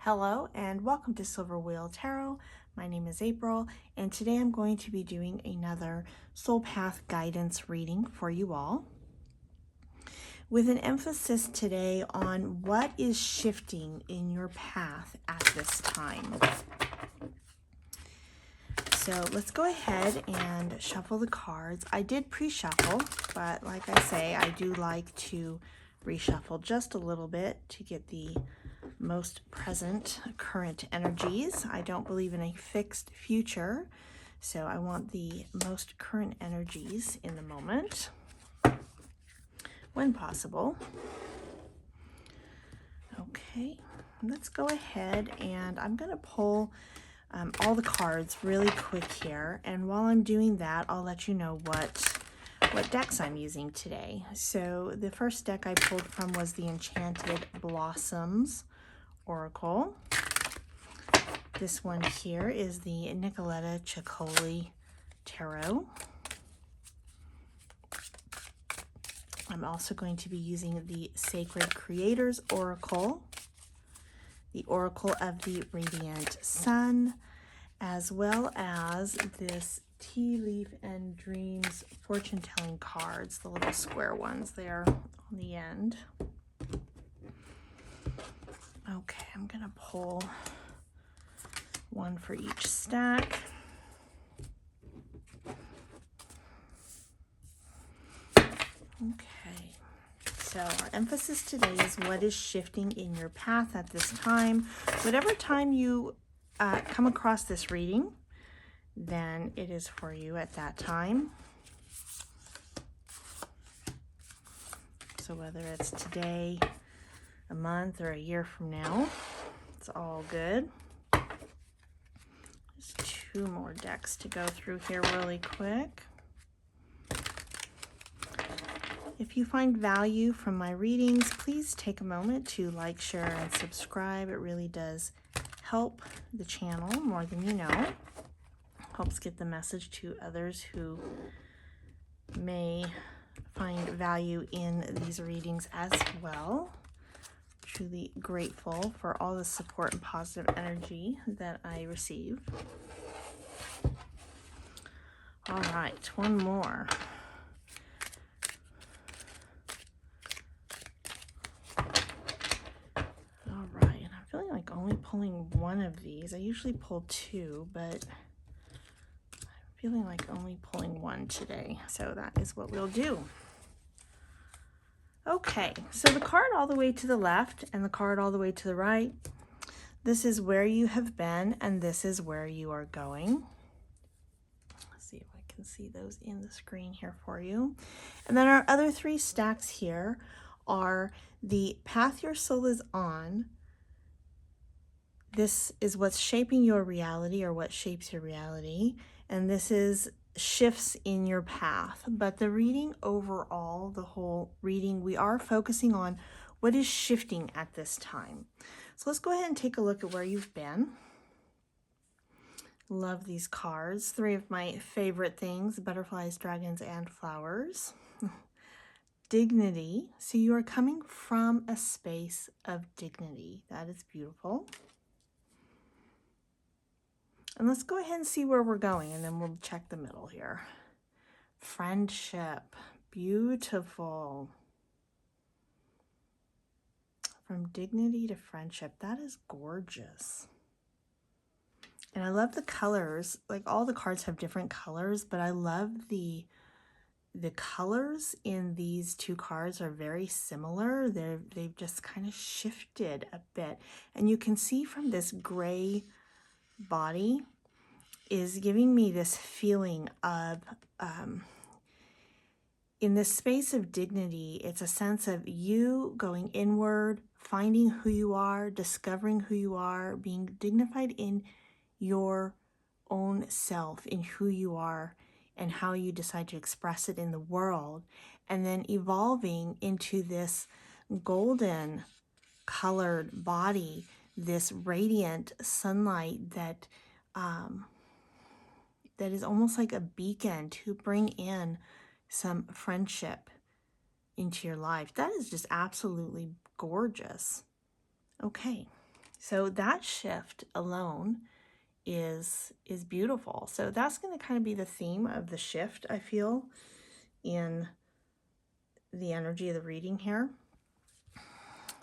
Hello and welcome to Silver Wheel Tarot. My name is April and today I'm going to be doing another soul path guidance reading for you all with an emphasis today on what is shifting in your path at this time. So let's go ahead and shuffle the cards. I did pre-shuffle, but like I say, I do like to reshuffle just a little bit to get the most present current energies. I don't believe in a fixed future, so I want the most current energies in the moment when possible. Okay, let's go ahead and I'm going to pull all the cards really quick here, and while I'm doing that I'll let you know what decks I'm using today. So the first deck I pulled from was the Enchanted Blossoms Oracle. This one here is the Nicoletta Ciccoli Tarot. I'm also going to be using the Sacred Creators Oracle, the Oracle of the Radiant Sun, as well as this Tea Leaf and Dreams fortune-telling cards, the little square ones there on the end. Okay, I'm going to pull one for each stack. Okay, so our emphasis today is what is shifting in your path at this time. Whatever time you come across this reading, then it is for you at that time. So whether it's today, a month, or a year from now, it's all good. There's two more decks to go through here really quick. If you find value from my readings, please take a moment to like, share, and subscribe. It really does help the channel more than you know. Helps get the message to others who may find value in these readings as well. Truly grateful for all the support and positive energy that I receive. All right, one more. All right, and I'm feeling like only pulling one of these. I usually pull two, but I'm feeling like only pulling one today. So that is what we'll do. Okay, so the card all the way to the left and the card all the way to the right, this is where you have been and this is where you are going. Let's see if I can see those in the screen here for you. And then our other three stacks here are the path your soul is on. This is what's shaping your reality, or what shapes your reality. And this is shifts in your path. But the reading overall, the whole reading, we are focusing on what is shifting at this time. So let's go ahead and take a look at where you've been. Love these cards. Three of my favorite things: butterflies, dragons, and flowers. Dignity. So you are coming from a space of dignity. That is beautiful. And let's go ahead and see where we're going, and then we'll check the middle here. Friendship. Beautiful. From dignity to friendship. That is gorgeous. And I love the colors. Like, all the cards have different colors, but I love the colors in these two cards are very similar. They've just kind of shifted a bit. And you can see from this gray body is giving me this feeling of, in this space of dignity, it's a sense of you going inward, finding who you are, discovering who you are, being dignified in your own self, in who you are and how you decide to express it in the world, and then evolving into this golden colored body, this radiant sunlight that that is almost like a beacon to bring in some friendship into your life. That is just absolutely gorgeous. Okay, So that shift alone is beautiful. So that's going to kind of be the theme of the shift, I feel, in the energy of the reading here.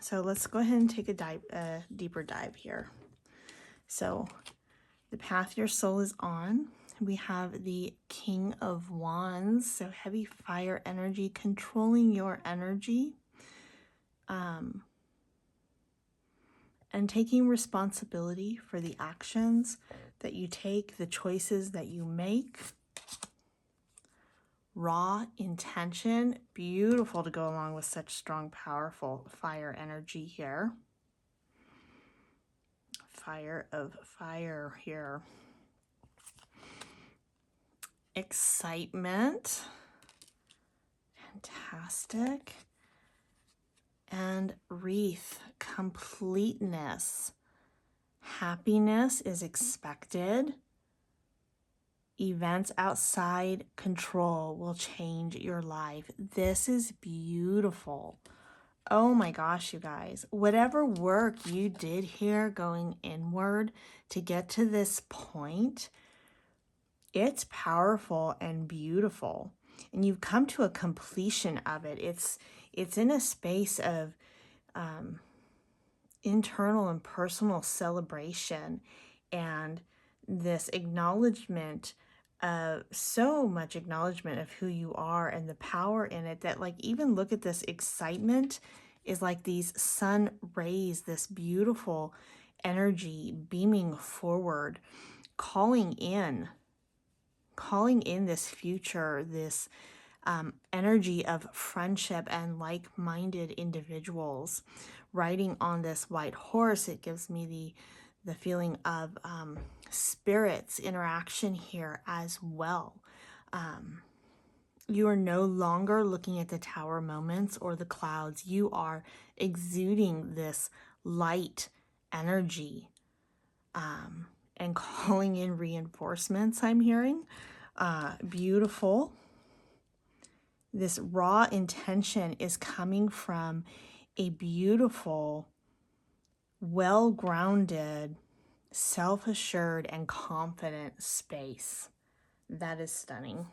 So let's go ahead and take a deeper dive here. So the path your soul is on, we have the King of Wands, so heavy fire energy, controlling your energy, and taking responsibility for the actions that you take, the choices that you make. Raw intention, beautiful to go along with such strong, powerful fire energy here. Fire of fire here. Excitement, fantastic. And wreath, completeness. Happiness is expected. Events outside control will change your life. This is beautiful. Oh my gosh, you guys. Whatever work you did here going inward to get to this point, it's powerful and beautiful. And you've come to a completion of it. It's in a space of internal and personal celebration and this acknowledgement, so much acknowledgement of who you are and the power in it, that like even look at this excitement is like these sun rays, this beautiful energy beaming forward, calling in this future, this energy of friendship and like-minded individuals. Riding on this white horse, it gives me the feeling of spirits interaction here as well. You are no longer looking at the tower moments or the clouds. You are exuding this light energy and calling in reinforcements, I'm hearing. Beautiful. This raw intention is coming from a beautiful, well-grounded, self-assured, and confident space. That is stunning.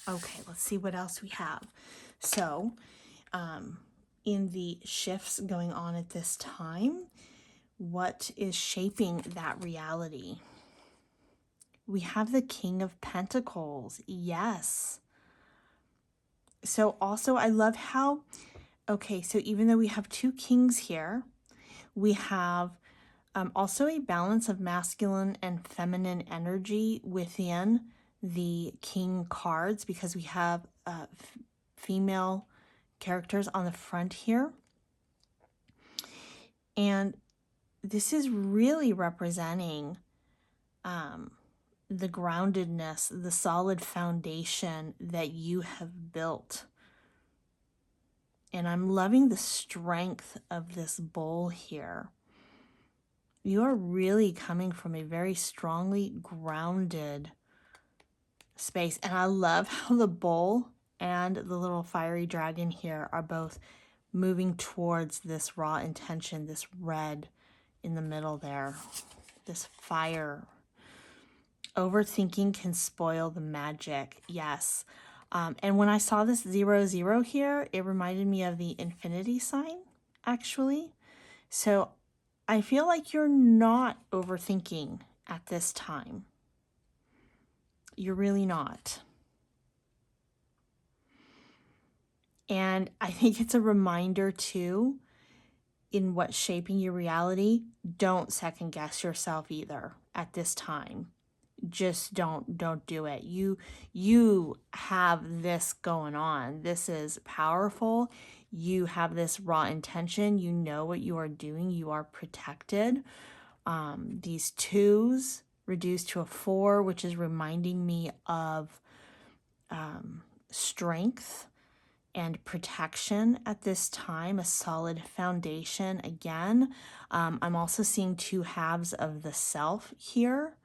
Okay, let's see what else we have. So, in the shifts going on at this time, what is shaping that reality? We have the King of Pentacles. Yes. So also, I love how, okay, so even though we have two kings here, we have also a balance of masculine and feminine energy within the king cards, because we have female characters on the front here. And this is really representing the groundedness, the solid foundation that you have built. And I'm loving the strength of this bowl here. You are really coming from a very strongly grounded space. And I love how the bowl and the little fiery dragon here are both moving towards this raw intention, this red in the middle there, this fire. Overthinking can spoil the magic. Yes. And when I saw this 0, here, it reminded me of the infinity sign, actually. So I feel like you're not overthinking at this time. You're really not. And I think it's a reminder too, in what's shaping your reality, don't second guess yourself either at this time. Just don't do it. You have this going on. This is powerful. You have this raw intention. You know what you are doing. You are protected. These 2s reduced to a 4, which is reminding me of strength and protection at this time, a solid foundation again. I'm also seeing 2 halves of the self here,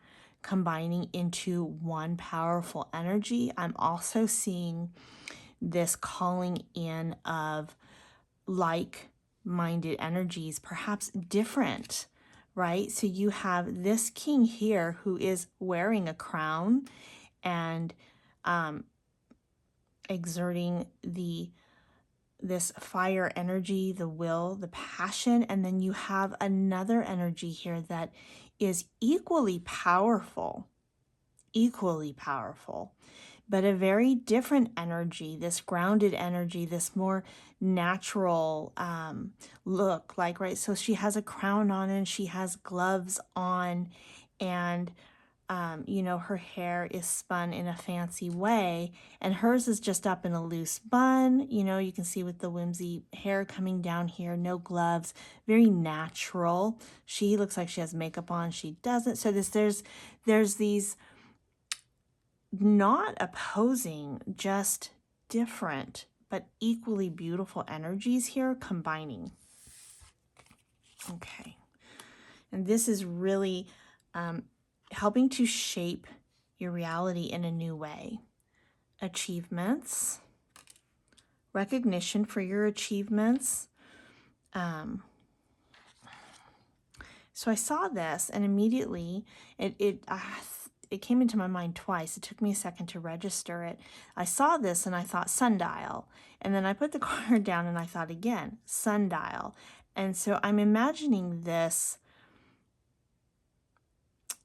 combining into one powerful energy. I'm also seeing this calling in of like-minded energies, perhaps different right? So you have this king here who is wearing a crown and exerting this fire energy, the will, the passion, and then you have another energy here that is equally powerful, but a very different energy, this grounded energy, this more natural look, like, right? So she has a crown on and she has gloves on, and you know, her hair is spun in a fancy way, and hers is just up in a loose bun. You know, you can see with the whimsy hair coming down here, no gloves, very natural. She looks like she has makeup on, she doesn't. So there's these not opposing, just different, but equally beautiful energies here combining. Okay. And this is really helping to shape your reality in a new way. Achievements, recognition for your achievements. So I saw this, and immediately it came into my mind twice. It took me a second to register it. I saw this and I thought sundial, and then I put the card down and I thought again sundial. And so I'm imagining this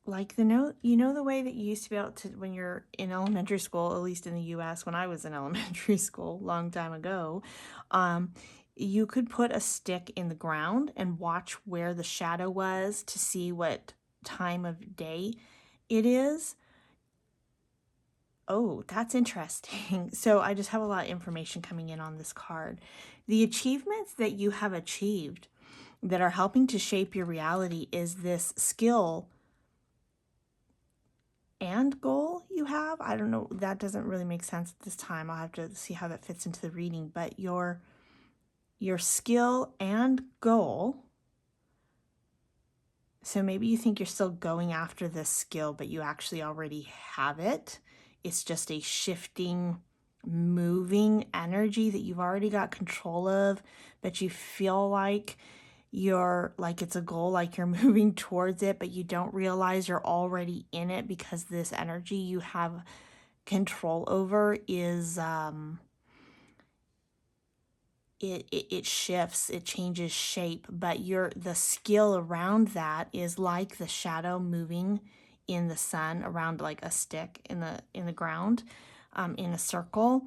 like the note, you know, the way that you used to be able to, when you're in elementary school, at least in the US, when I was in elementary school, long time ago, you could put a stick in the ground and watch where the shadow was to see what time of day it is. Oh, that's interesting. So I just have a lot of information coming in on this card. The achievements that you have achieved that are helping to shape your reality is this skill and goal you have. I don't know, that doesn't really make sense at this time. I'll have to see how that fits into the reading, but your skill and goal. So maybe you think you're still going after this skill, but you actually already have it. It's just a shifting, moving energy that you've already got control of, but you feel like it's a goal, like you're moving towards it, but you don't realize you're already in it because this energy you have control over is it shifts, it changes shape, but the skill around that is like the shadow moving in the sun around like a stick in the ground, in a circle,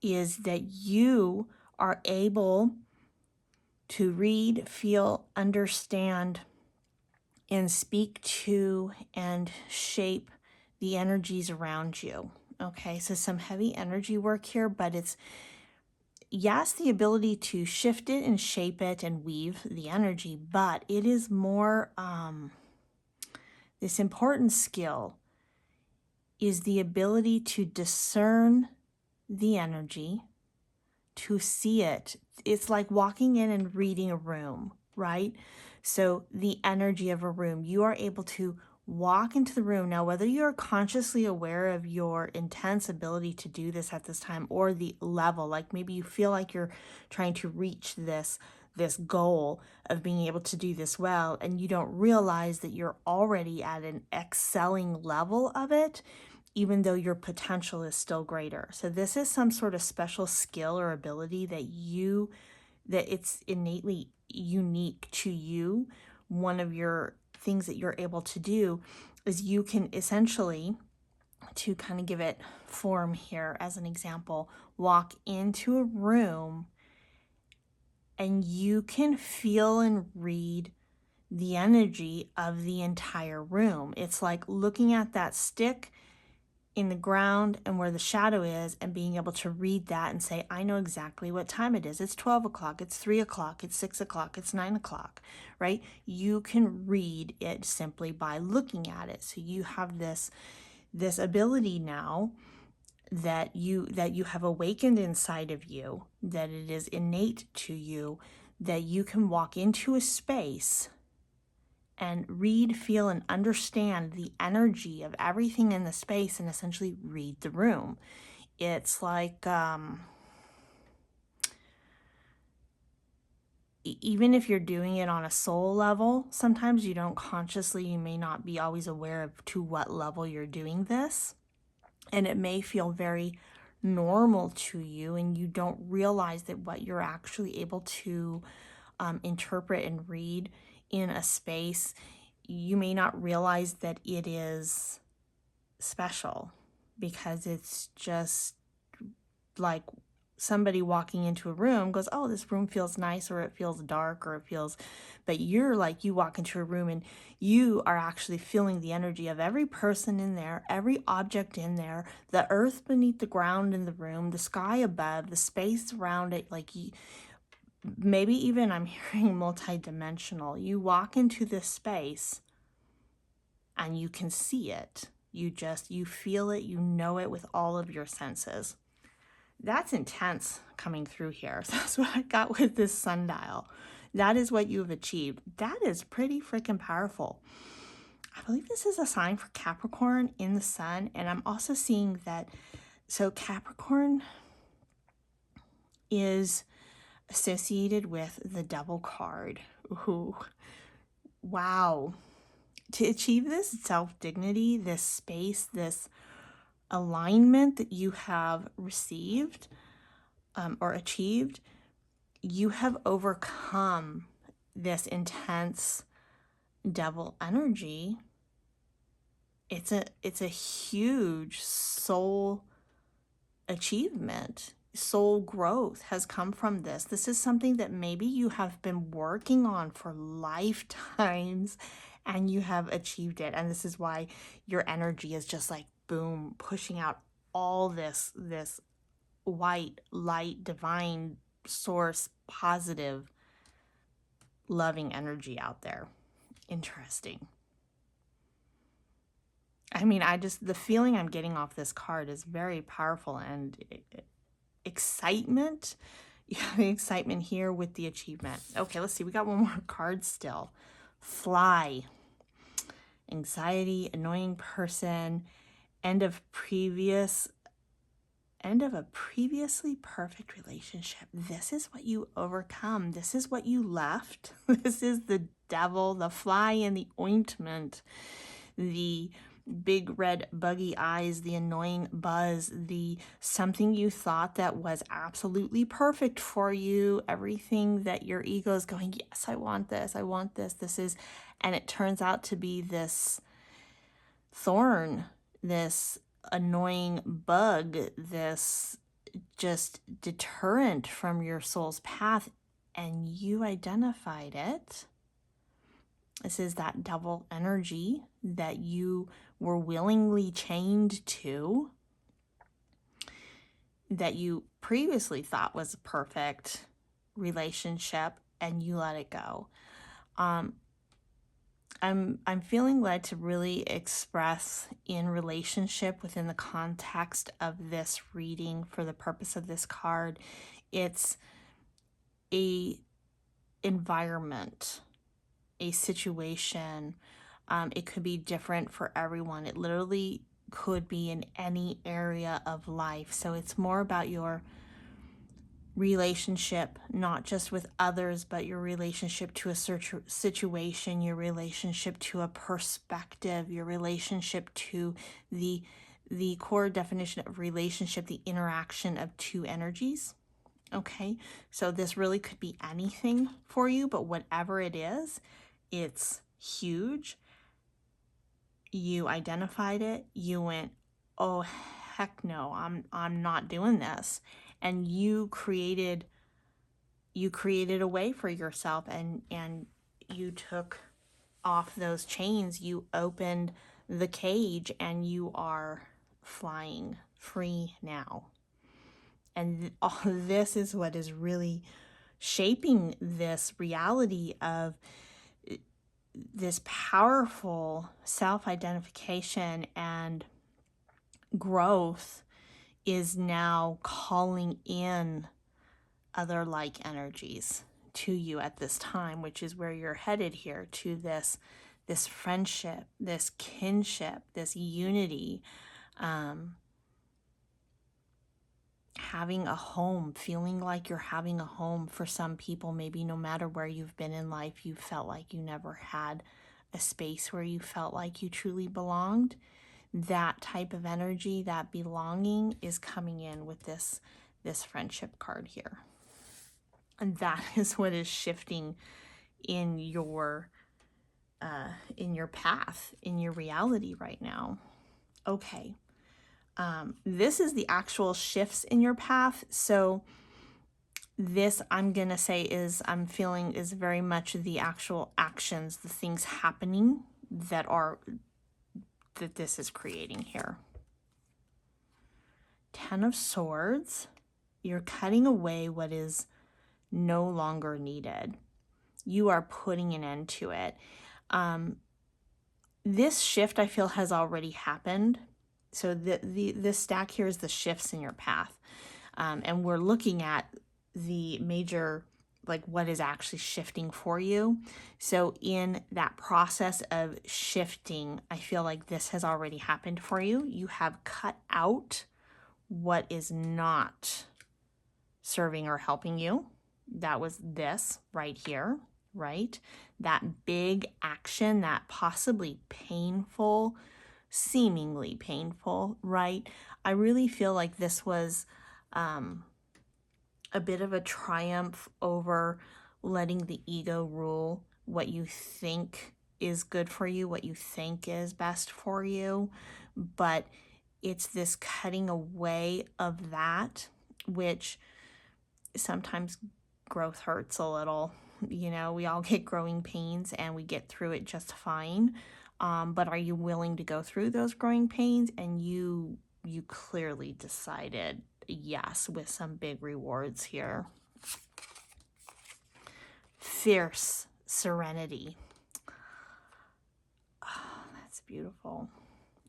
is that you are able to read, feel, understand, and speak to and shape the energies around you. Okay, so some heavy energy work here, but it's, yes, the ability to shift it and shape it and weave the energy, but it is more, this important skill is the ability to discern the energy, to see it. It's like walking in and reading a room, right? So the energy of a room, you are able to walk into the room. Now, whether you're consciously aware of your intense ability to do this at this time or the level, like maybe you feel like you're trying to reach this goal of being able to do this well, and you don't realize that you're already at an excelling level of it, even though your potential is still greater. So this is some sort of special skill or ability that it's innately unique to you. One of your things that you're able to do is you can essentially, to kind of give it form here as an example, walk into a room and you can feel and read the energy of the entire room. It's like looking at that stick in the ground and where the shadow is and being able to read that and say, I know exactly what time it is. It's 12 o'clock, it's 3 o'clock, it's 6 o'clock, it's 9 o'clock, right? You can read it simply by looking at it. So you have this ability now that you have awakened inside of you, that it is innate to you, that you can walk into a space and read, feel, and understand the energy of everything in the space and essentially read the room. It's like, even if you're doing it on a soul level, sometimes you don't consciously, you may not be always aware of to what level you're doing this. And it may feel very normal to you, and you don't realize that what you're actually able to interpret and read in a space, you may not realize that it is special, because it's just like somebody walking into a room goes, oh, this room feels nice, or it feels dark, or it feels, but you're like, you walk into a room and you are actually feeling the energy of every person in there, every object in there, the earth beneath the ground in the room, the sky above, the space around it. Like, maybe even I'm hearing multidimensional. You walk into this space and you can see it. You feel it, you know it with all of your senses. That's intense coming through here. That's what I got with this sundial. That is what you've achieved. That is pretty freaking powerful. I believe this is a sign for Capricorn in the sun. And I'm also seeing that, so Capricorn is associated with the Devil card. Ooh, wow. To achieve this self-dignity, this space, this alignment that you have received or achieved, you have overcome this intense devil energy. It's a huge soul achievement. Soul growth has come from this. This is something that maybe you have been working on for lifetimes, and you have achieved it. And this is why your energy is just like, boom, pushing out all this white light, divine source, positive, loving energy out there. Interesting. I mean, the feeling I'm getting off this card is very powerful, and excitement. You have the excitement here with the achievement. Okay, let's see. We got one more card still. Fly. Anxiety, annoying person, end of a previously perfect relationship. This is what you overcome. This is what you left. This is the devil, the fly in the ointment, the big red buggy eyes, the annoying buzz, the something you thought that was absolutely perfect for you, everything that your ego is going, yes, I want this, this is, and it turns out to be this thorn, this annoying bug, this just deterrent from your soul's path, and you identified it. This is that devil energy that you were willingly chained to, that you previously thought was a perfect relationship, and you let it go. I'm feeling led to really express in relationship within the context of this reading for the purpose of this card. It's a environment, a situation. It could be different for everyone. It literally could be in any area of life. So it's more about your relationship, not just with others, but your relationship to a situation, your relationship to a perspective, your relationship to the core definition of relationship, the interaction of two energies. Okay, so this really could be anything for you, but whatever it is, it's huge. You identified it. You went, oh heck no, I'm not doing this. And you created a way for yourself, and you took off those chains. You opened the cage, and you are flying free now. And all this is what is really shaping this reality of this powerful self-identification and growth is now calling in other like energies to you at this time, which is where you're headed here, to this friendship, this kinship, this unity. having a home, feeling like you're having a home. For some people, maybe no matter where you've been in life, you felt like you never had a space where you felt like you truly belonged. That type of energy, that belonging, is coming in with this friendship card here. And that is what is shifting in your path, in your reality right now. Okay. This is the actual shifts in your path. So this, I'm going to say, I'm feeling is very much the actual actions, the things happening that this is creating here. 10 of Swords. You're cutting away what is no longer needed. You are putting an end to it. This shift, I feel, has already happened. So this stack here is the shifts in your path. And we're looking at the major, like what is actually shifting for you. So in that process of shifting, I feel like this has already happened for you. You have cut out what is not serving or helping you. That was this right here, right? That big action, that possibly painful, seemingly painful, right? I really feel like this was a bit of a triumph over letting the ego rule what you think is good for you, what you think is best for you. But it's this cutting away of that, which sometimes growth hurts a little. You know, we all get growing pains and we get through it just fine. But are you willing to go through those growing pains? And you clearly decided yes, with some big rewards here. Fierce serenity. Oh, that's beautiful.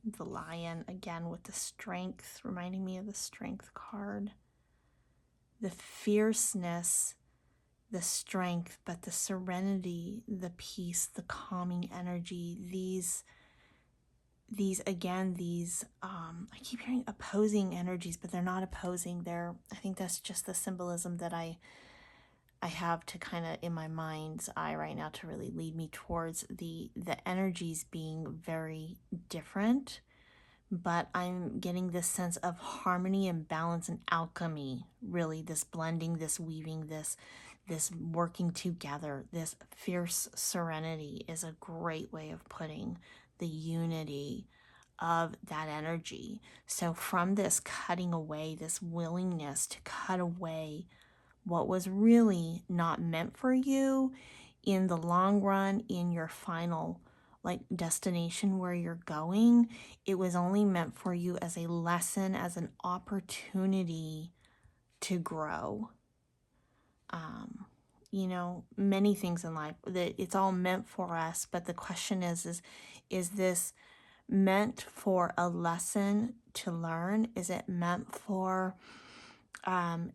The lion, again, with the strength, reminding me of the strength card. The fierceness, the strength, but the serenity, the peace, the calming energy, these again, I keep hearing opposing energies, but they're not opposing. I think that's just the symbolism that I have to kind of in my mind's eye right now to really lead me towards the energies being very different. But I'm getting this sense of harmony and balance and alchemy, really, this blending, this weaving, this working together. This fierce serenity is a great way of putting the unity of that energy. So from this cutting away, this willingness to cut away what was really not meant for you in the long run, in your final destination where you're going, it was only meant for you as a lesson, as an opportunity to grow. You know, many things in life that it's all meant for us, but the question is this meant for a lesson to learn? Is it meant for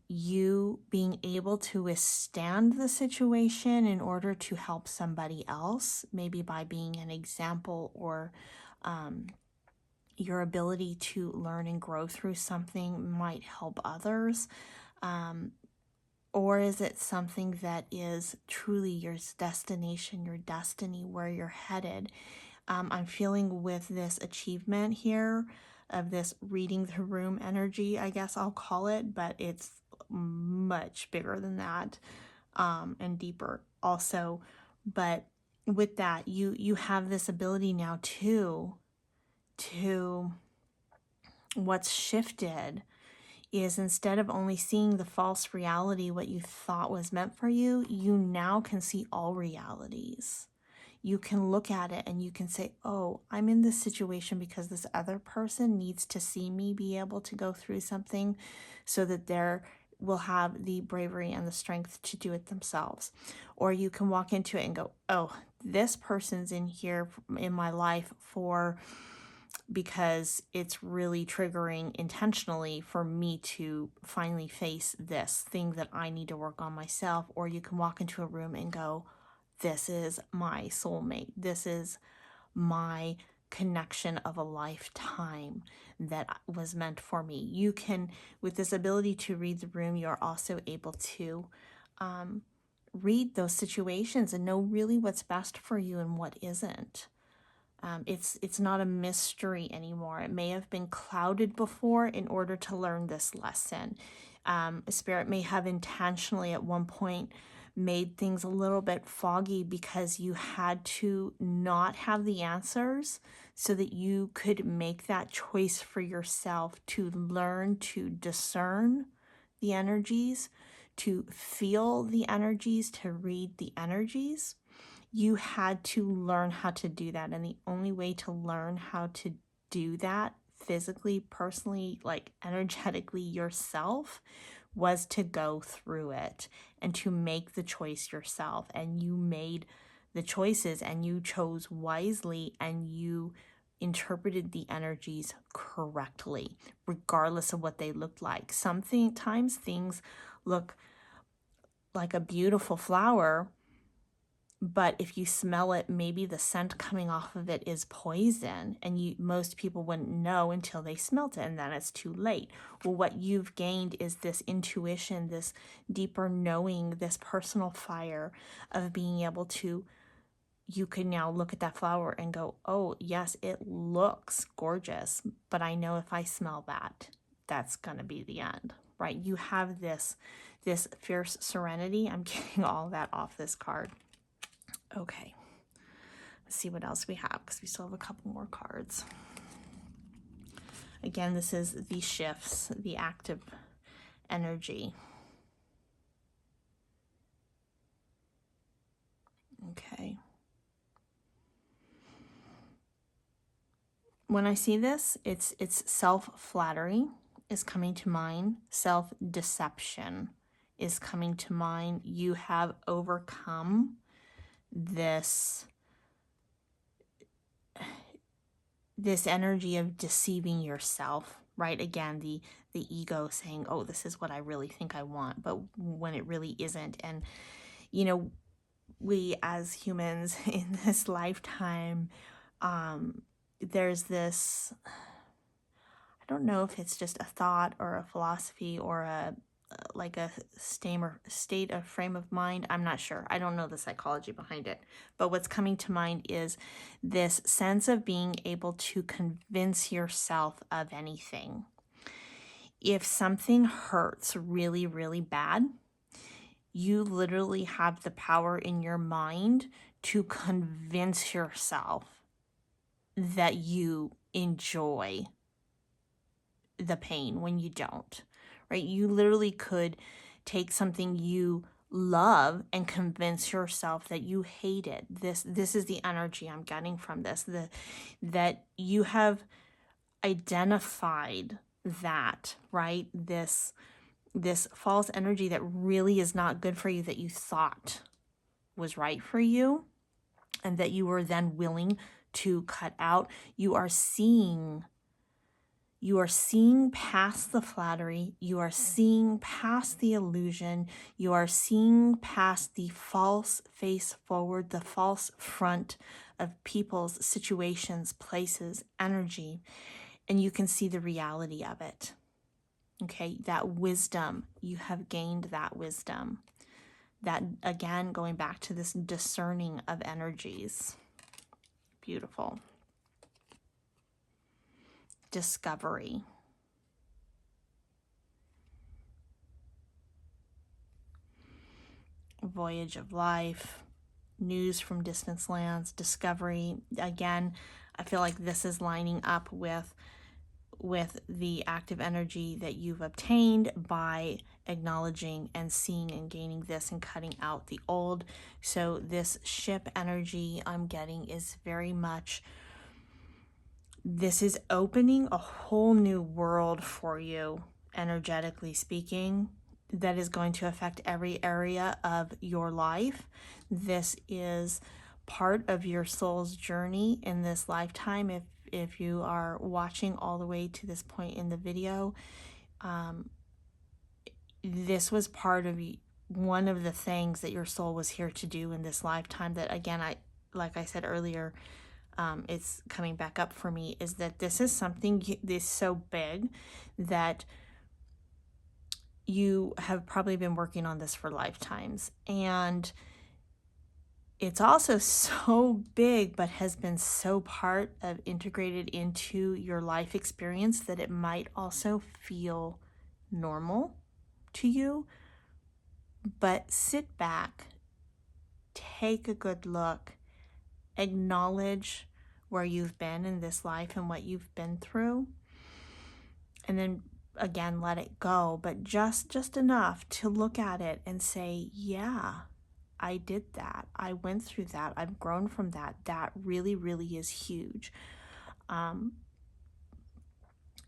you being able to withstand the situation in order to help somebody else, maybe by being an example, or your ability to learn and grow through something might help others? Or is it something that is truly your destination, your destiny, where you're headed? I'm feeling with this achievement here of this reading the room energy, I guess I'll call it, but it's much bigger than that, and deeper also. But with that, you have this ability now to what's shifted is, instead of only seeing the false reality, what you thought was meant for you, you now can see all realities. You can look at it and you can say, oh, I'm in this situation because this other person needs to see me be able to go through something so that they will have the bravery and the strength to do it themselves. Or you can walk into it and go, oh, this person's in here in my life because it's really triggering intentionally for me to finally face this thing that I need to work on myself. Or you can walk into a room and go, this is my soulmate. This is my connection of a lifetime that was meant for me. You can, with this ability to read the room, you're also able to read those situations and know really what's best for you and what isn't. It's not a mystery anymore. It may have been clouded before in order to learn this lesson. Spirit may have intentionally at one point made things a little bit foggy because you had to not have the answers so that you could make that choice for yourself to learn to discern the energies, to feel the energies, to read the energies. You had to learn how to do that. And the only way to learn how to do that physically, personally, like energetically yourself, was to go through it and to make the choice yourself. And you made the choices and you chose wisely and you interpreted the energies correctly, regardless of what they looked like. Sometimes things look like a beautiful flower, but if you smell it, maybe the scent coming off of it is poison, and most people wouldn't know until they smelt it, and then it's too late. Well, what you've gained is this intuition, this deeper knowing, this personal fire of being able to, you can now look at that flower and go, oh, yes, it looks gorgeous, but I know if I smell that, that's going to be the end, right? You have this fierce serenity. I'm getting all that off this card. Okay, let's see what else we have, because we still have a couple more cards. Again, this is the shifts, the active energy. Okay. When I see this, it's self-flattery is coming to mind. Self-deception is coming to mind. You have overcome this energy of deceiving yourself, right? Again, the ego saying, oh, this is what I really think I want, but when it really isn't. And, you know, we as humans in this lifetime, there's this, I don't know if it's just a thought or a philosophy or a state of frame of mind. I'm not sure. I don't know the psychology behind it. But what's coming to mind is this sense of being able to convince yourself of anything. If something hurts really, really bad, you literally have the power in your mind to convince yourself that you enjoy the pain when you don't, right? You literally could take something you love and convince yourself that you hate it. This is the energy I'm getting from this, that you have identified that, right? This false energy that really is not good for you, that you thought was right for you, and that you were then willing to cut out. You are seeing past the flattery. You are seeing past the illusion. You are seeing past the false face forward, the false front of people's situations, places, energy, and you can see the reality of it. Okay, that wisdom, you have gained that wisdom. That, again, going back to this discerning of energies. Beautiful. Discovery. Voyage of life. News from distant lands. Discovery. Again, I feel like this is lining up with the active energy that you've obtained by acknowledging and seeing and gaining this and cutting out the old. So this ship energy I'm getting is very much, this is opening a whole new world for you, energetically speaking, that is going to affect every area of your life. This is part of your soul's journey in this lifetime. If you are watching all the way to this point in the video, this was part of one of the things that your soul was here to do in this lifetime. That, again, like I said earlier, it's coming back up for me, is that this is something this so big that you have probably been working on this for lifetimes. And it's also so big, but has been so part of integrated into your life experience that it might also feel normal to you. But sit back, take a good look, acknowledge where you've been in this life and what you've been through, and then again, let it go, but just enough to look at it and say, yeah, I did that. I went through that. I've grown from that. That really, really is huge. And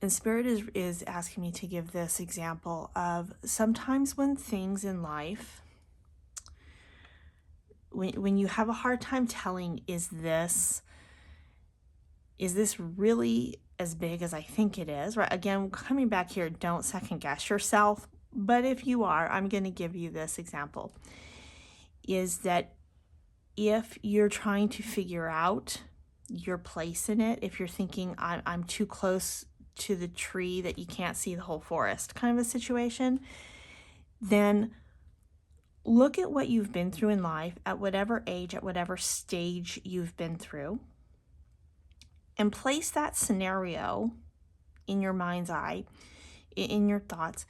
Spirit is asking me to give this example of sometimes when things in life, when you have a hard time telling, is this really as big as I think it is, right? Again, coming back here, don't second guess yourself. But if you are, I'm going to give you this example. Is that if you're trying to figure out your place in it, if you're thinking I'm too close to the tree that you can't see the whole forest kind of a situation, then look at what you've been through in life at whatever age, at whatever stage you've been through, and place that scenario in your mind's eye, in your thoughts,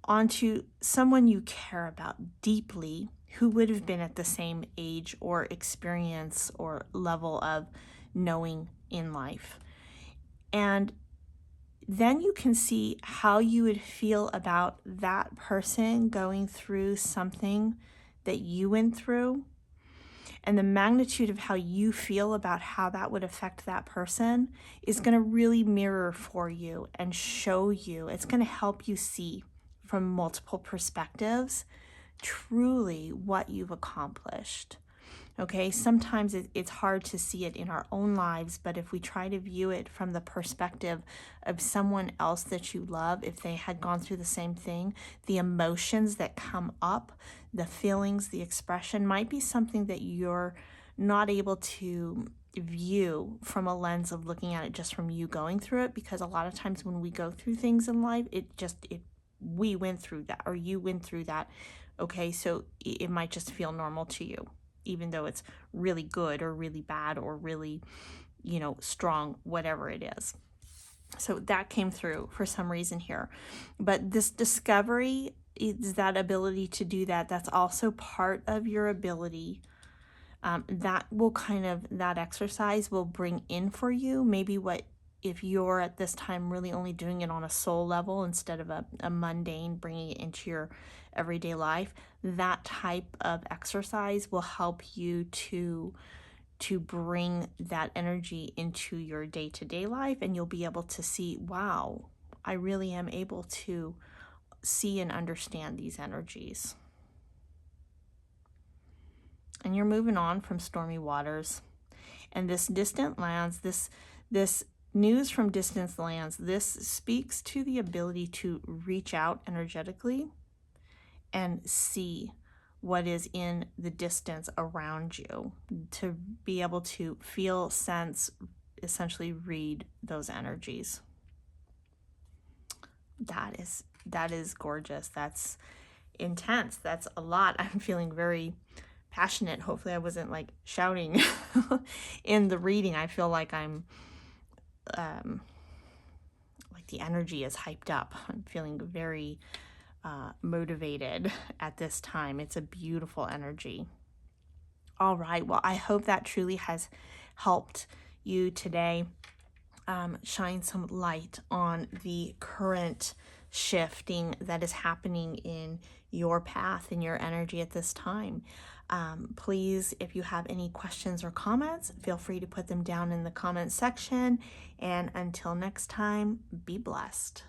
onto someone you care about deeply who would have been at the same age or experience or level of knowing in life. And then you can see how you would feel about that person going through something that you went through, and the magnitude of how you feel about how that would affect that person is going to really mirror for you and show you. It's going to help you see from multiple perspectives truly what you've accomplished. Okay, sometimes it's hard to see it in our own lives, but if we try to view it from the perspective of someone else that you love, if they had gone through the same thing, the emotions that come up, the feelings, the expression might be something that you're not able to view from a lens of looking at it just from you going through it, because a lot of times when we go through things in life, we went through that or you went through that. Okay, so it might just feel normal to you, even though it's really good or really bad or really, strong, whatever it is. So that came through for some reason here. But this discovery is that ability to do that. That's also part of your ability. That exercise will bring in for you maybe what, if you're at this time really only doing it on a soul level instead of a mundane, bringing it into your everyday life, that type of exercise will help you to bring that energy into your day-to-day life, and you'll be able to see, wow, I really am able to see and understand these energies. And you're moving on from stormy waters. And this distant lands, this news from distant lands, this speaks to the ability to reach out energetically and see what is in the distance around you, to be able to feel, sense, essentially read those energies. That is gorgeous. That's intense. That's a lot. I'm feeling very passionate. Hopefully I wasn't like shouting in the reading. I feel like I'm like the energy is hyped up. I'm feeling very motivated at this time. It's a beautiful energy. All right. Well, I hope that truly has helped you today shine some light on the current shifting that is happening in your path and your energy at this time. Please, if you have any questions or comments, feel free to put them down in the comments section. And until next time, be blessed.